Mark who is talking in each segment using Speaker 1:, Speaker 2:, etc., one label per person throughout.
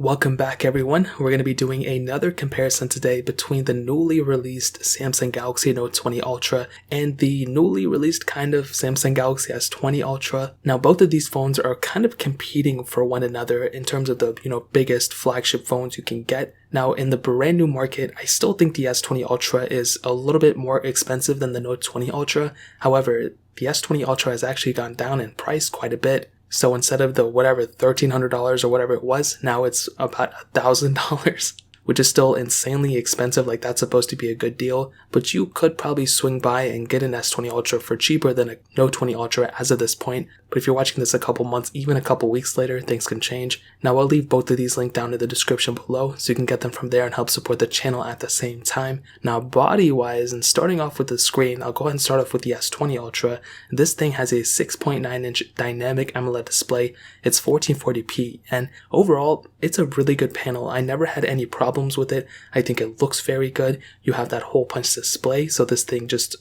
Speaker 1: Welcome back everyone. We're going to be doing another comparison today between the newly released Samsung Galaxy Note 20 Ultra and the newly released kind of Samsung Galaxy S20 Ultra. Now both of these phones are kind of competing for one another in terms of the biggest flagship phones you can get. Now in the brand new market, I still think the S20 Ultra is a little bit more expensive than the Note 20 Ultra. However, the S20 Ultra has actually gone down in price quite a bit. So instead of the $1,300 or whatever it was, now it's about $1,000, which is still insanely expensive. Like, that's supposed to be a good deal, but you could probably swing by and get an S20 Ultra for cheaper than a Note 20 Ultra as of this point. But if you're watching this a couple months, even a couple weeks later, things can change. Now I'll leave both of these linked down in the description below so you can get them from there and help support the channel at the same time. Now body wise, and starting off with the screen, I'll go ahead and start off with the S20 Ultra. This thing has a 6.9 inch dynamic AMOLED display. It's 1440p, and overall it's a really good panel. I never had any problems with it. I think it looks very good. You have that hole punch display, so this thing just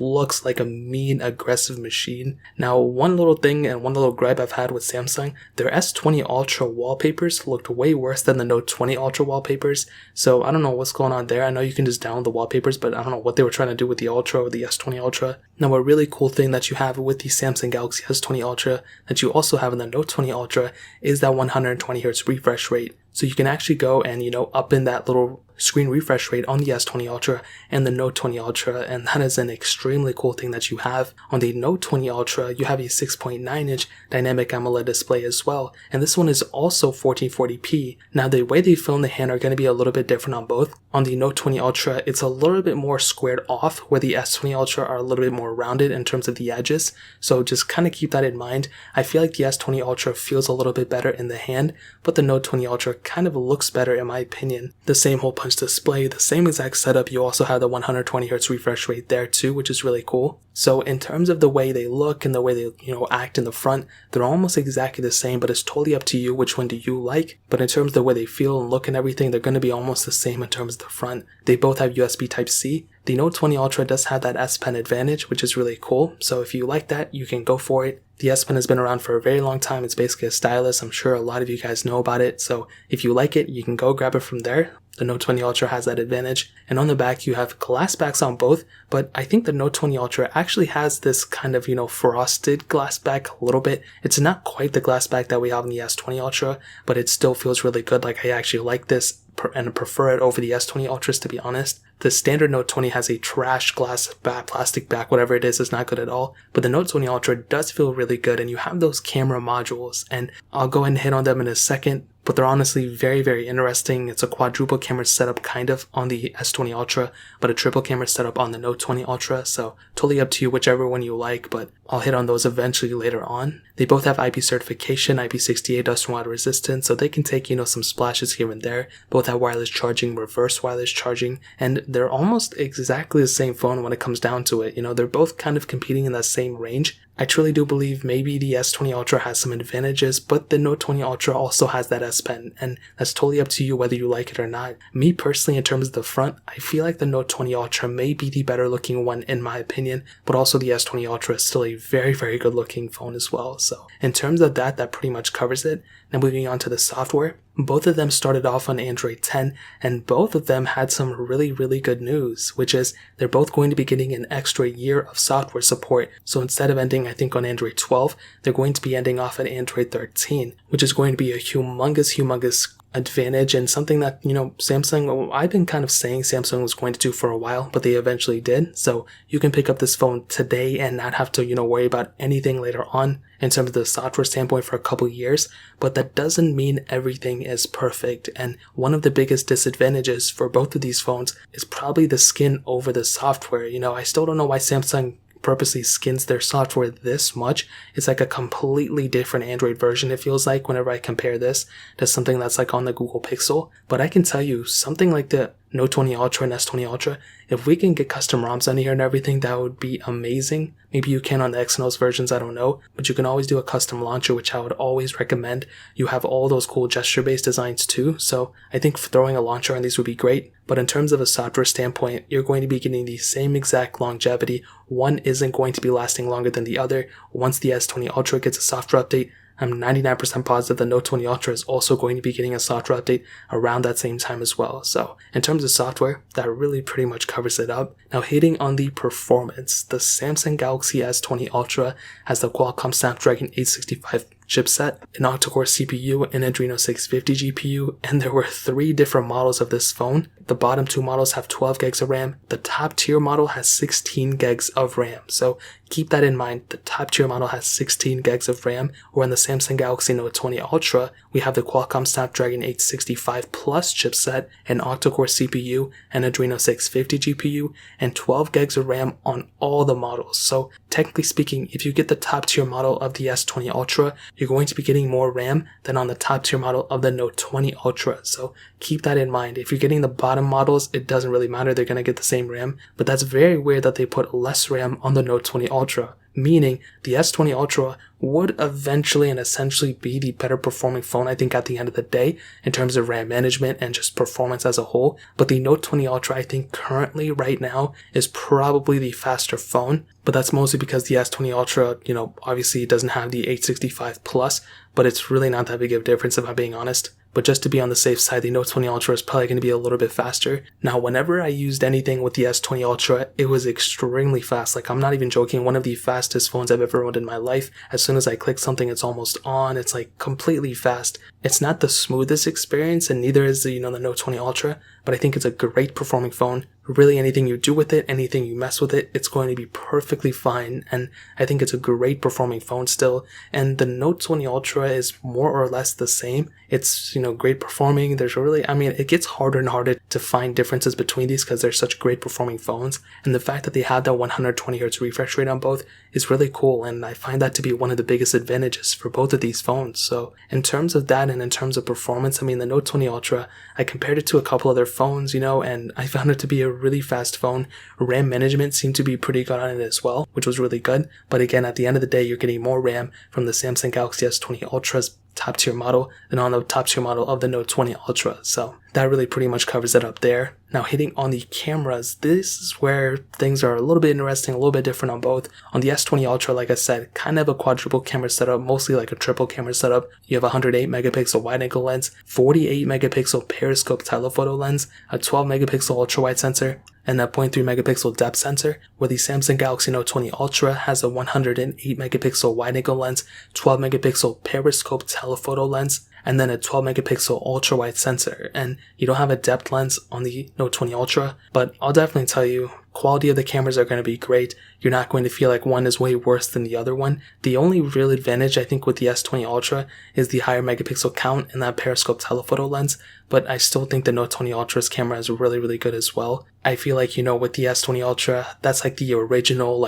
Speaker 1: looks like a mean, aggressive machine. Now one little thing and one little gripe I've had with Samsung, their S20 Ultra wallpapers looked way worse than the Note 20 Ultra wallpapers. So I don't know what's going on there. I know you can just download the wallpapers, but I don't know what they were trying to do with the Ultra or the S20 Ultra. Now a really cool thing that you have with the Samsung Galaxy S20 Ultra that you also have in the Note 20 Ultra is that 120Hz refresh rate. So you can actually go and, up in that little screen refresh rate on the S20 Ultra and the Note 20 Ultra, and that is an extremely cool thing that you have. On the Note 20 Ultra, you have a 6.9 inch dynamic AMOLED display as well, and this one is also 1440p. Now the way they film the hand are going to be a little bit different on both. On the Note 20 Ultra, it's a little bit more squared off, where the S20 Ultra are a little bit more rounded in terms of the edges, so just kind of keep that in mind. I feel like the S20 Ultra feels a little bit better in the hand, but the Note 20 Ultra kind of looks better in my opinion. The same hole punch display, the same exact setup. You also have the 120Hz refresh rate there too, which is really cool. So in terms of the way they look and the way they act in the front, they're almost exactly the same, but it's totally up to you which one do you like. But in terms of the way they feel and look and everything, they're going to be almost the same in terms of the front. They both have USB Type-C. The Note 20 Ultra does have that S Pen advantage, which is really cool. So if you like that, you can go for it. The S Pen has been around for a very long time. It's basically a stylus. I'm sure a lot of you guys know about it. So if you like it, you can go grab it from there. The Note 20 Ultra has that advantage. And on the back, you have glass backs on both. But I think the Note 20 Ultra actually has this kind of, frosted glass back a little bit. It's not quite the glass back that we have in the S20 Ultra, but it still feels really good. Like, I actually like this and prefer it over the S20 Ultras, to be honest. The standard Note 20 has a trash glass back, plastic back, whatever it is not good at all. But the Note 20 Ultra does feel really good, and you have those camera modules, and I'll go ahead and hit on them in a second. But they're honestly very, very interesting. It's a quadruple camera setup kind of on the S20 Ultra, but a triple camera setup on the Note 20 Ultra. So totally up to you, whichever one you like, but I'll hit on those eventually later on. They both have IP certification, IP68 dust and water resistant, so they can take, some splashes here and there. Both have wireless charging, reverse wireless charging, and they're almost exactly the same phone when it comes down to it. They're both kind of competing in that same range. I truly do believe maybe the S20 Ultra has some advantages, but the Note 20 Ultra also has that S Pen, and that's totally up to you whether you like it or not. Me personally, in terms of the front, I feel like the Note 20 Ultra may be the better looking one in my opinion, but also the S20 Ultra is still a very, very good looking phone as well. So in terms of that pretty much covers it. Now moving on to the software. Both of them started off on Android 10, and both of them had some really, really good news, which is they're both going to be getting an extra year of software support. So instead of ending, I think, on Android 12, they're going to be ending off at Android 13, which is going to be a humongous advantage, and something that, Samsung, I've been kind of saying Samsung was going to do for a while, but they eventually did. So you can pick up this phone today and not have to, worry about anything later on in terms of the software standpoint for a couple years, but that doesn't mean everything is perfect. And one of the biggest disadvantages for both of these phones is probably the skin over the software. I still don't know why Samsung purposely skins their software this much. It's like a completely different Android version, it feels like, whenever I compare this to something that's like on the Google Pixel. But I can tell you, something like the Note 20 Ultra and S20 Ultra, if we can get custom ROMs on here and everything, that would be amazing. Maybe you can on the Exynos versions, I don't know, but you can always do a custom launcher, which I would always recommend. You have all those cool gesture-based designs too, so I think throwing a launcher on these would be great. But in terms of a software standpoint, you're going to be getting the same exact longevity. One isn't going to be lasting longer than the other. Once the S20 Ultra gets a software update, I'm 99% positive the Note 20 Ultra is also going to be getting a software update around that same time as well. So in terms of software, that really pretty much covers it up. Now hitting on the performance, the Samsung Galaxy S20 Ultra has the Qualcomm Snapdragon 865 chipset, an octa-core CPU, an Adreno 650 GPU, and there were 3 different models of this phone. The bottom 2 models have 12 gigs of RAM. The top tier model has 16 gigs of RAM. So keep that in mind. The top tier model has 16 gigs of RAM, or in the Samsung Galaxy Note 20 Ultra, we have the Qualcomm Snapdragon 865 Plus chipset, an octa-core CPU, an Adreno 650 GPU, and 12 gigs of RAM on all the models. So technically speaking, if you get the top tier model of the S20 Ultra, you're going to be getting more RAM than on the top tier model of the Note 20 Ultra. So keep that in mind. If you're getting the bottom models, it doesn't really matter. They're going to get the same RAM, but that's very weird that they put less RAM on the Note 20 Ultra, meaning the S20 Ultra would eventually and essentially be the better performing phone, I think, at the end of the day, in terms of RAM management and just performance as a whole. But the Note 20 Ultra, I think currently right now is probably the faster phone, but that's mostly because the S20 Ultra, obviously it doesn't have the 865 Plus, but it's really not that big of a difference if I'm being honest. But just to be on the safe side, the Note 20 Ultra is probably going to be a little bit faster. Now, whenever I used anything with the S20 Ultra, it was extremely fast. Like, I'm not even joking, one of the fastest phones I've ever owned in my life. As soon as I click something, it's almost on. It's like completely fast. It's not the smoothest experience, and neither is the Note 20 Ultra, but I think it's a great performing phone. Really, anything you do with it, anything you mess with it, it's going to be perfectly fine, and I think it's a great performing phone still. And the Note 20 Ultra is more or less the same. It's, great performing. It gets harder and harder to find differences between these because they're such great performing phones, and the fact that they have that 120Hz refresh rate on both is really cool, and I find that to be one of the biggest advantages for both of these phones. So in terms of that and in terms of performance, the Note 20 Ultra, I compared it to a couple other phones, and I found it to be a really fast phone. RAM management seemed to be pretty good on it as well, which was really good. But again, at the end of the day, you're getting more RAM from the Samsung Galaxy S20 Ultra's top tier model than on the top tier model of the Note 20 Ultra. So that really pretty much covers it up there. Now hitting on the cameras, this is where things are a little bit interesting, a little bit different on both. On the S20 Ultra, like I said, kind of a quadruple camera setup, mostly like a triple camera setup. You have a 108 megapixel wide angle lens, 48 megapixel periscope telephoto lens, a 12 megapixel ultra wide sensor, and a 0.3 megapixel depth sensor, where the Samsung Galaxy Note 20 Ultra has a 108 megapixel wide angle lens, 12 megapixel periscope telephoto lens, and then a 12 megapixel ultra wide sensor. And you don't have a depth lens on the Note 20 Ultra, but I'll definitely tell you, quality of the cameras are going to be great. You're not going to feel like one is way worse than the other one. The only real advantage I think with the S20 Ultra is the higher megapixel count and that periscope telephoto lens, but I still think the Note 20 Ultra's camera is really, really good as well. I feel like, with the S20 Ultra, that's like the original,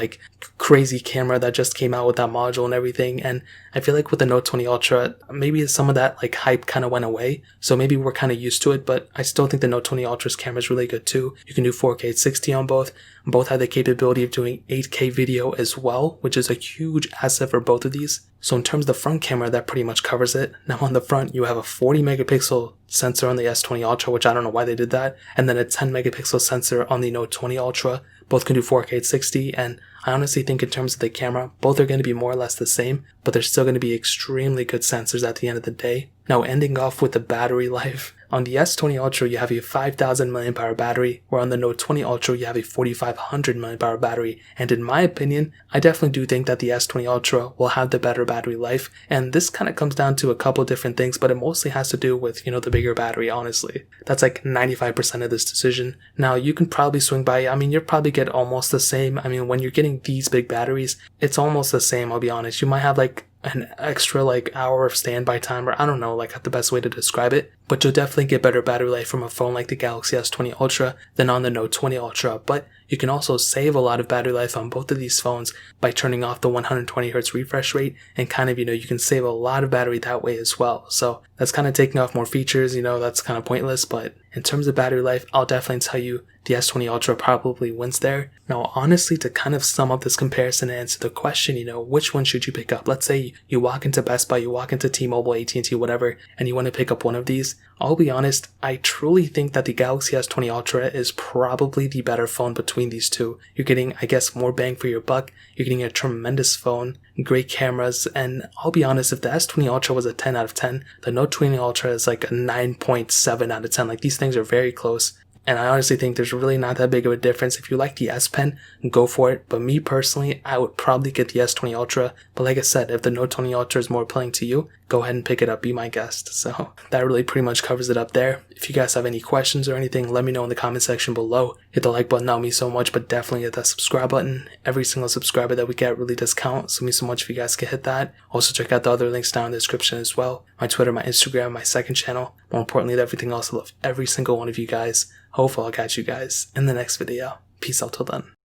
Speaker 1: crazy camera that just came out with that module and everything, and I feel like with the Note 20 Ultra, maybe some of that, hype kind of went away, so maybe we're kind of used to it, but I still think the Note 20 Ultra's camera is really good too. You can do 4K 60 on both. Both have the capability of doing 8K video as well, which is a huge asset for both of these. So in terms of the front camera, that pretty much covers it. Now on the front, you have a 40 megapixel sensor on the S20 Ultra, which I don't know why they did that, and then a 10 megapixel sensor on the Note 20 Ultra. Both can do 4K 60, and I honestly think in terms of the camera, both are going to be more or less the same, but they're still going to be extremely good sensors at the end of the day. Now ending off with the battery life, on the S20 Ultra you have a 5000 mAh battery, where on the Note 20 Ultra you have a 4500 mAh battery, and in my opinion, I definitely do think that the S20 Ultra will have the better battery life, and this kind of comes down to a couple different things, but it mostly has to do with, the bigger battery, honestly. That's 95% of this decision. Now you can probably swing by, you'll probably get almost the same. When you're getting these big batteries, it's almost the same, I'll be honest. You might have an extra hour of standby time, or I don't know the best way to describe it, but you'll definitely get better battery life from a phone like the Galaxy S20 Ultra than on the Note 20 Ultra. But you can also save a lot of battery life on both of these phones by turning off the 120Hz refresh rate, and you can save a lot of battery that way as well. So that's kind of taking off more features, that's kind of pointless, but in terms of battery life, I'll definitely tell you the S20 Ultra probably wins there. Now, honestly, to kind of sum up this comparison and answer the question, which one should you pick up? Let's say you walk into Best Buy, you walk into T-Mobile, AT&T, whatever, and you want to pick up one of these. case, I'll be honest, I truly think that the Galaxy S20 Ultra is probably the better phone between these two. You're getting, I guess, more bang for your buck. You're getting a tremendous phone, great cameras, and I'll be honest, if the S20 Ultra was a 10 out of 10, the Note 20 Ultra is like a 9.7 out of 10. Like, these things are very close. And I honestly think there's really not that big of a difference. If you like the S Pen, go for it. But me personally, I would probably get the S20 Ultra. But like I said, if the Note 20 Ultra is more appealing to you, go ahead and pick it up. Be my guest. So that really pretty much covers it up there. If you guys have any questions or anything, let me know in the comment section below. Hit the like button, that would mean so much, but definitely hit that subscribe button. Every single subscriber that we get really does count. So it means so much if you guys can hit that. Also check out the other links down in the description as well. My Twitter, my Instagram, my second channel. More importantly than everything else, I love every single one of you guys. Hopefully I'll catch you guys in the next video. Peace out till then.